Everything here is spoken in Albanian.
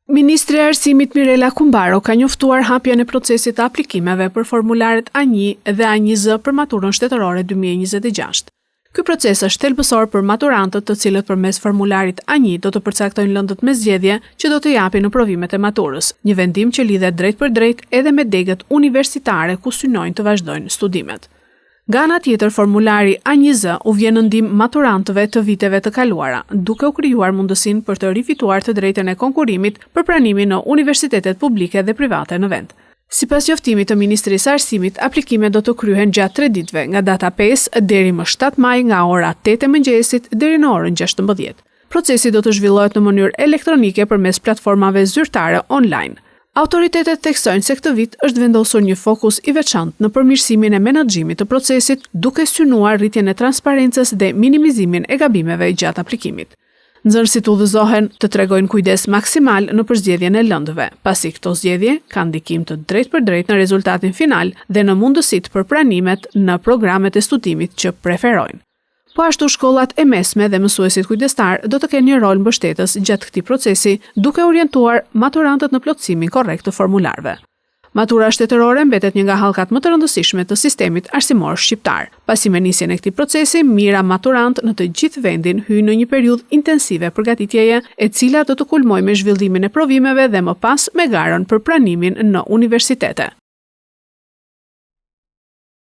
Ministri e Arsimit Mirela Kumbaro ka njoftuar hapjen e procesit të aplikimeve për formularet A1 dhe A1Z për maturën shtetërore 2026. Ky proces është thelbësor për maturantët të cilët përmes formularit A1 do të përcaktojnë lëndët me zgjedhje që do të japin në provimet e maturës, një vendim që lidhet drejt për drejt edhe me degët universitare ku synojnë të vazhdojnë studimet. Nga ana tjetër, formulari A1Z u vjen në ndihmë maturantëve të viteve të kaluara, duke u krijuar mundësinë për të rifituar të drejtën e konkurimit për pranimin në universitetet publike dhe private në vend. Sipas njoftimit të Ministrisë së Arsimit, aplikimet do të kryhen gjatë 3 ditëve, nga data 5 deri më 7 maj nga ora 8 e mëngjesit deri në orën 16. Procesi do të zhvillohet në mënyrë elektronike përmes platformave zyrtare online. Autoritetet theksojnë se këtë vit është vendosur një fokus i veçantë në përmirësimin e menaxhimit të procesit, duke synuar rritjen e transparencës dhe minimizimin e gabimeve gjatë aplikimit. Nxënësit udhëzohen të tregojnë kujdes maksimal në përzgjedhjen e lëndëve, pasi këto zgjedhje kanë ndikim të drejtë në rezultatin final dhe në mundësitë për pranimet në programet e studimit që preferojnë. Po ashtu shkollat e mesme dhe mësuesit kujdestar do të kenë një rol mbështetës gjatë këtij procesi, duke orientuar maturantët në plotësimin korrekt të formularëve. Matura shtetërore mbetet një nga hallkat më të rëndësishme të sistemit arsimor shqiptar. Pasi me nisjen e këtij procesi, mijëra maturant në të gjithë vendin hyjnë në një periudhë intensive përgatitjeje, e cila do të kulmojë me zhvillimin e provimeve dhe më pas me garën për pranimin në universitete.